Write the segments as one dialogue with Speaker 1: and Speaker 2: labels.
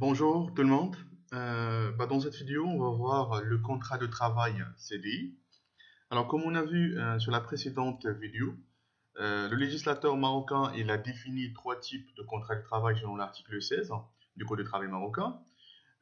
Speaker 1: Bonjour tout le monde. Dans cette vidéo, on va voir le contrat de travail CDI. Alors, comme on a vu sur la précédente vidéo, le législateur marocain il a défini trois types de contrats de travail selon l'article 16 du Code du travail marocain.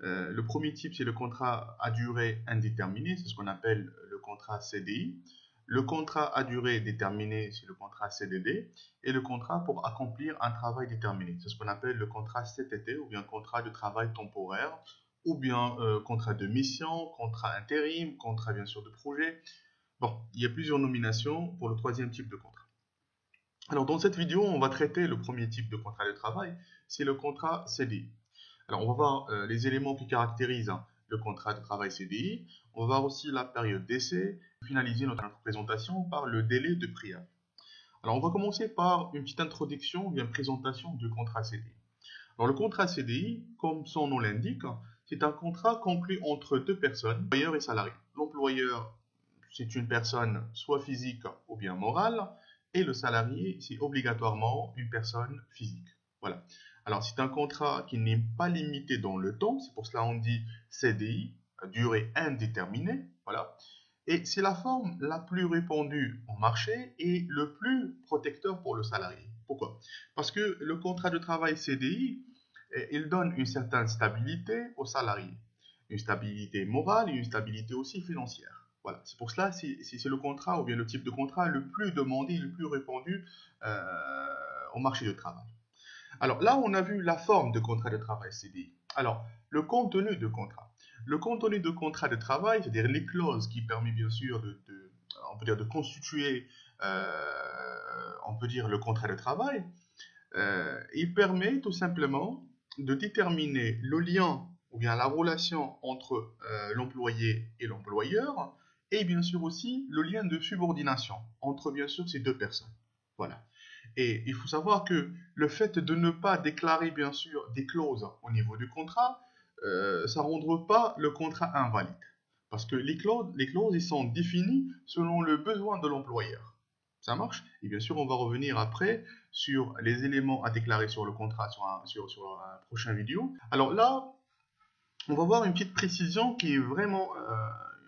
Speaker 1: Le premier type, c'est le contrat à durée indéterminée, c'est ce qu'on appelle le contrat CDI. Le contrat à durée déterminée, c'est le contrat CDD. Et le contrat pour accomplir un travail déterminé, c'est ce qu'on appelle le contrat CTT ou bien contrat de travail temporaire ou bien contrat de mission, contrat intérim, contrat bien sûr de projet. Bon, il y a plusieurs nominations pour le troisième type de contrat. Alors dans cette vidéo, on va traiter le premier type de contrat de travail, c'est le contrat CDI. Alors, on va voir les éléments qui caractérisent le contrat de travail CDI. On va voir aussi la période d'essai. Finaliser notre présentation par le délai de préavis. Alors, on va commencer par une petite introduction ou bien présentation du contrat CDI. Alors, le contrat CDI, comme son nom l'indique, c'est un contrat conclu entre deux personnes, employeur et salarié. L'employeur, c'est une personne soit physique ou bien morale, et le salarié, c'est obligatoirement une personne physique. Voilà. Alors, c'est un contrat qui n'est pas limité dans le temps, c'est pour cela qu'on dit CDI, durée indéterminée. Voilà. Et c'est la forme la plus répandue en marché et le plus protecteur pour le salarié. Pourquoi? Parce que le contrat de travail CDI, il donne une certaine stabilité au salarié. Une stabilité morale et une stabilité aussi financière. Voilà, c'est pour cela c'est le contrat ou bien le type de contrat le plus demandé, le plus répandu au marché du travail. Alors là, on a vu la forme de contrat de travail CDI. Alors, le contenu de contrat. Le contenu de contrat de travail, c'est-à-dire les clauses qui permettent bien sûr on peut dire de constituer, on peut dire le contrat de travail, il permet tout simplement de déterminer le lien ou bien la relation entre l'employé et l'employeur et bien sûr aussi le lien de subordination entre bien sûr ces deux personnes. Voilà. Et il faut savoir que le fait de ne pas déclarer bien sûr des clauses au niveau du contrat, ça ne rendra pas le contrat invalide. Parce que les clauses ils sont définies selon le besoin de l'employeur. Ça marche? Et bien sûr, on va revenir après sur les éléments à déclarer sur le contrat sur un prochain vidéo. Alors là, on va voir une petite précision qui est vraiment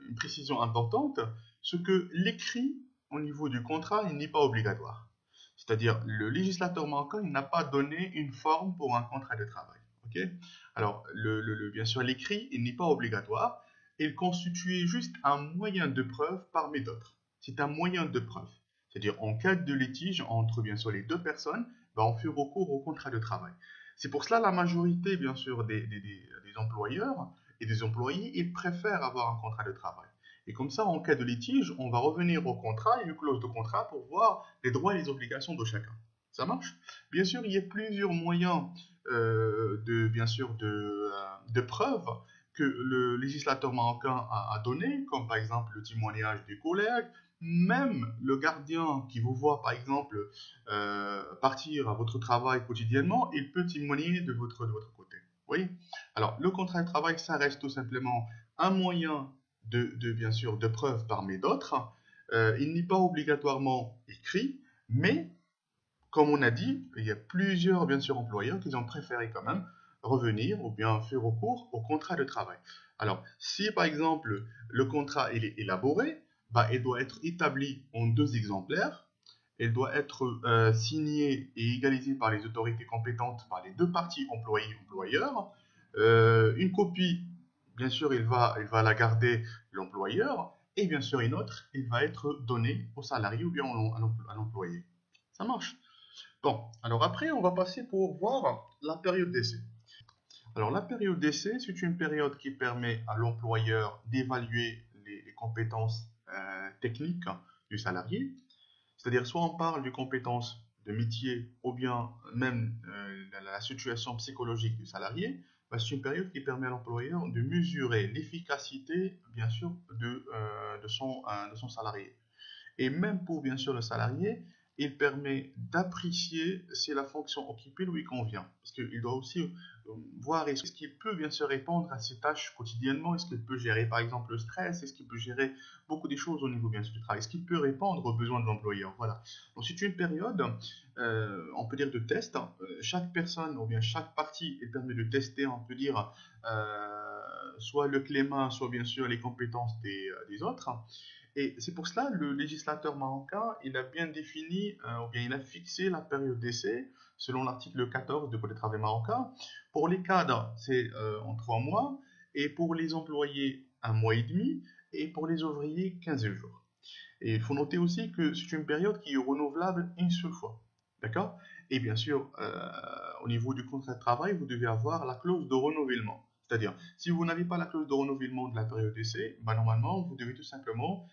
Speaker 1: une précision importante, ce que l'écrit au niveau du contrat il n'est pas obligatoire. C'est-à-dire, le législateur marocain n'a pas donné une forme pour un contrat de travail. Ok. Alors, bien sûr, l'écrit il n'est pas obligatoire. Il constitue juste un moyen de preuve parmi d'autres. C'est un moyen de preuve. C'est-à-dire, en cas de litige entre, bien sûr, les deux personnes, on fait recours au contrat de travail. C'est pour cela la majorité, bien sûr, des employeurs et des employés, ils préfèrent avoir un contrat de travail. Et comme ça, en cas de litige, on va revenir au contrat et une clause de contrat pour voir les droits et les obligations de chacun. Ça marche? Bien sûr, il y a plusieurs moyens bien sûr, de preuves que le législateur marocain a donné, comme par exemple le témoignage des collègues, même le gardien qui vous voit, par exemple, partir à votre travail quotidiennement, il peut témoigner de votre côté. Vous voyez? Alors, le contrat de travail, ça reste tout simplement un moyen bien sûr, de preuve parmi d'autres. Il n'est pas obligatoirement écrit, mais, comme on a dit, il y a plusieurs, bien sûr, employeurs qui ont préféré quand même revenir ou bien faire recours au contrat de travail. Alors, si par exemple le contrat il est élaboré, il doit être établi en deux exemplaires. Il doit être signé et égalisé par les autorités compétentes, par les deux parties employés et employeurs. Une copie, bien sûr, il va la garder l'employeur. Et bien sûr, une autre, il va être donné au salarié ou bien à l'employé. Ça marche. Bon, alors après, on va passer pour voir la période d'essai. Alors, la période d'essai, c'est une période qui permet à l'employeur d'évaluer les compétences techniques du salarié. C'est-à-dire, soit on parle de compétences de métier ou bien même la situation psychologique du salarié, c'est une période qui permet à l'employeur de mesurer l'efficacité, bien sûr, de son salarié. Et même pour, bien sûr, le salarié, il permet d'apprécier si la fonction occupée lui convient. Parce qu'il doit aussi voir est-ce qu'il peut bien sûr répondre à ses tâches quotidiennement, est-ce qu'il peut gérer par exemple le stress, est-ce qu'il peut gérer beaucoup des choses au niveau bien sûr du travail, est-ce qu'il peut répondre aux besoins de l'employeur. Voilà. Donc c'est une période, on peut dire de test. Chaque personne ou bien chaque partie, il permet de tester, on peut dire, soit le climat, soit bien sûr les compétences des autres. Et c'est pour cela le législateur marocain, il a bien défini, ou bien il a fixé la période d'essai selon l'article 14 du Code du travail marocain. Pour les cadres, c'est en 3 mois, et pour les employés, 1 mois et demi, et pour les ouvriers, 15 jours. Et il faut noter aussi que c'est une période qui est renouvelable une seule fois. D'accord? Et bien sûr, au niveau du contrat de travail, vous devez avoir la clause de renouvellement. C'est-à-dire, si vous n'avez pas la clause de renouvellement de la période d'essai, bah, normalement, vous devez tout simplement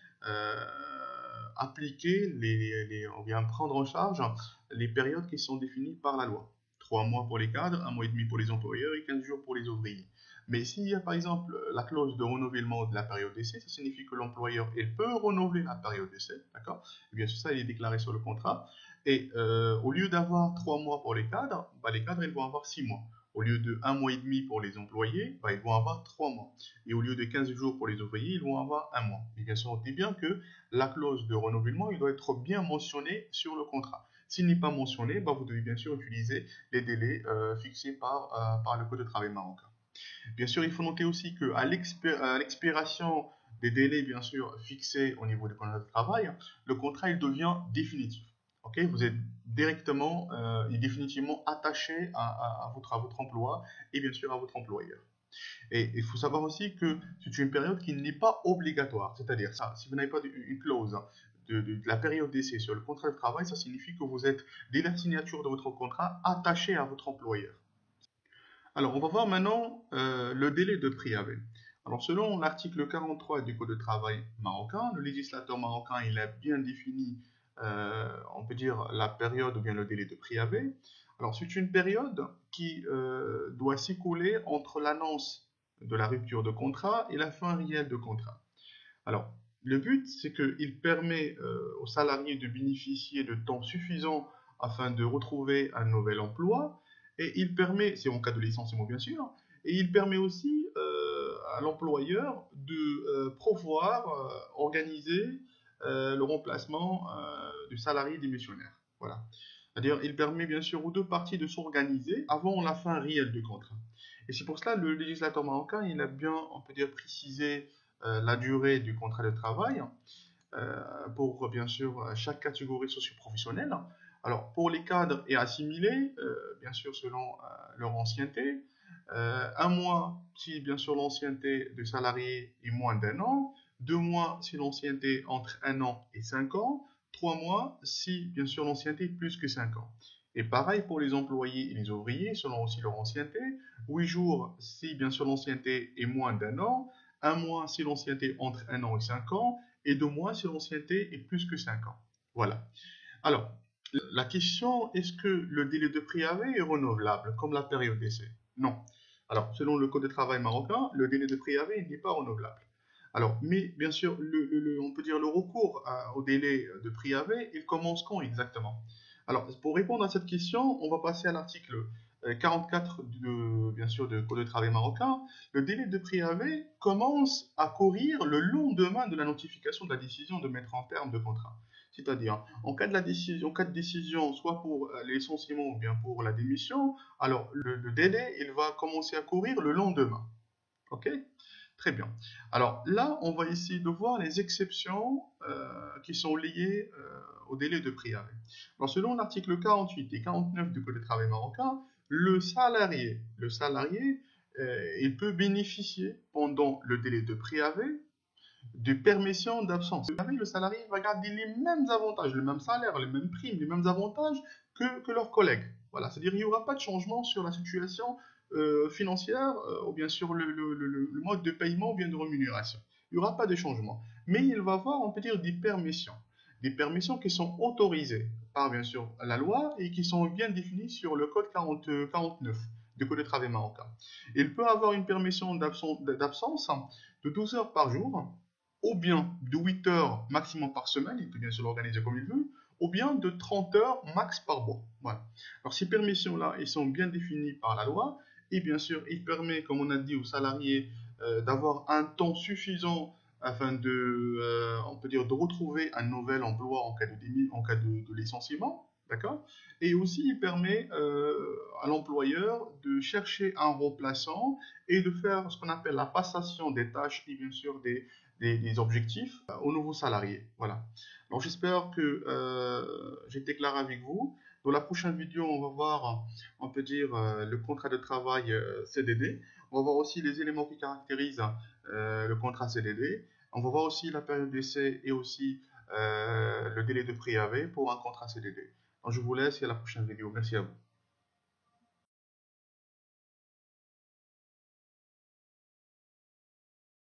Speaker 1: appliquer ou bien prendre en charge les périodes qui sont définies par la loi. 3 mois pour les cadres, 1 mois et demi pour les employeurs et 15 jours pour les ouvriers. Mais s'il y a par exemple la clause de renouvellement de la période d'essai, ça signifie que l'employeur il peut renouveler la période d'essai, d'accord? Et bien sûr, ça il est déclaré sur le contrat. Et au lieu d'avoir 3 mois pour les cadres ils vont avoir 6 mois. Au lieu de 1 mois et demi pour les employés, bah, ils vont avoir 3 mois. Et au lieu de 15 jours pour les ouvriers, ils vont avoir 1 mois. Et bien sûr, on dit bien que la clause de renouvellement, il doit être bien mentionné sur le contrat. S'il n'est pas mentionné, bah, vous devez bien sûr utiliser les délais fixés par le Code de travail marocain. Bien sûr, il faut noter aussi qu'à l'expiration des délais, bien sûr, fixés au niveau du contrat de travail, le contrat, il devient définitif. Ok, vous êtes directement et définitivement attaché à votre emploi et bien sûr à votre employeur. Et il faut savoir aussi que c'est une période qui n'est pas obligatoire. C'est-à-dire, ça, si vous n'avez pas une clause de la période d'essai sur le contrat de travail, ça signifie que vous êtes, dès la signature de votre contrat, attaché à votre employeur. Alors, on va voir maintenant le délai de préavis. Alors, selon l'article 43 du Code de travail marocain, le législateur marocain, il a bien défini, on peut dire, la période ou bien le délai de préavis. Alors, c'est une période qui doit s'écouler entre l'annonce de la rupture de contrat et la fin réelle de contrat. Alors, le but, c'est qu'il permet aux salariés de bénéficier de temps suffisant afin de retrouver un nouvel emploi. Et il permet, c'est en cas de licenciement bien sûr, et il permet aussi à l'employeur de pouvoir organiser le remplacement du salarié démissionnaire. Voilà. C'est-à-dire, il permet bien sûr aux deux parties de s'organiser avant la fin réelle du contrat. Et c'est pour cela que le législateur marocain, il a bien, on peut dire, précisé la durée du contrat de travail pour bien sûr chaque catégorie socio-professionnelle. Alors pour les cadres et assimilés, bien sûr selon leur ancienneté, 1 mois si bien sûr l'ancienneté de salarié est moins d'1 an, 2 mois si l'ancienneté entre 1 an et 5 ans, 3 mois si bien sûr l'ancienneté est plus que 5 ans. Et pareil pour les employés et les ouvriers, selon aussi leur ancienneté, 8 jours si bien sûr l'ancienneté est moins d'1 an, 1 mois si l'ancienneté entre 1 an et 5 ans, et 2 mois si l'ancienneté est plus que 5 ans. Voilà. Alors, la question, est-ce que le délai de préavis est renouvelable, comme la période d'essai? Non. Alors, selon le Code de travail marocain, le délai de préavis n'est pas renouvelable. Alors, mais bien sûr, on peut dire le recours au délai de préavis, il commence quand exactement? Alors, pour répondre à cette question, on va passer à l'article 44 bien sûr, du Code de travail marocain. Le délai de préavis commence à courir le lendemain de la notification de la décision de mettre en terme de contrat. C'est-à-dire, en cas de décision, soit pour les licenciement ou bien pour la démission, alors le délai, il va commencer à courir le lendemain. Ok? Très bien. Alors là, on va essayer de voir les exceptions qui sont liées au délai de préavis. Alors, selon l'article 48 et 49 du Code du travail marocain, le salarié, il peut bénéficier pendant le délai de préavis de permission d'absence. Le salarié va garder les mêmes avantages, le même salaire, les mêmes primes, les mêmes avantages que leurs collègues. Voilà, c'est-à-dire qu'il n'y aura pas de changement sur la situation financière ou bien sur le mode de paiement ou bien de rémunération. Il n'y aura pas de changement. Mais il va avoir, on peut dire, des permissions. Des permissions qui sont autorisées par, bien sûr, la loi et qui sont bien définies sur le code 49 du Code du travail marocain. Il peut avoir une permission d'absence de 12 heures par jour, ou bien de 8 heures maximum par semaine, il peut bien sûr l'organiser comme il veut, ou bien de 30 heures max par mois. Voilà. Alors ces permissions-là, ils sont bien définies par la loi et bien sûr, il permet, comme on a dit aux salariés, d'avoir un temps suffisant afin on peut dire, de retrouver un nouvel emploi en cas en cas de licenciement. D'accord? Et aussi, il permet à l'employeur de chercher un remplaçant et de faire ce qu'on appelle la passation des tâches et bien sûr des objectifs aux nouveaux salariés. Voilà. Alors j'espère que j'ai été clair avec vous. Dans la prochaine vidéo, on va voir, on peut dire, le contrat de travail CDD. On va voir aussi les éléments qui caractérisent le contrat CDD. On va voir aussi la période d'essai et aussi le délai de préavis pour un contrat CDD. Alors, je vous laisse et à la prochaine vidéo. Merci à vous.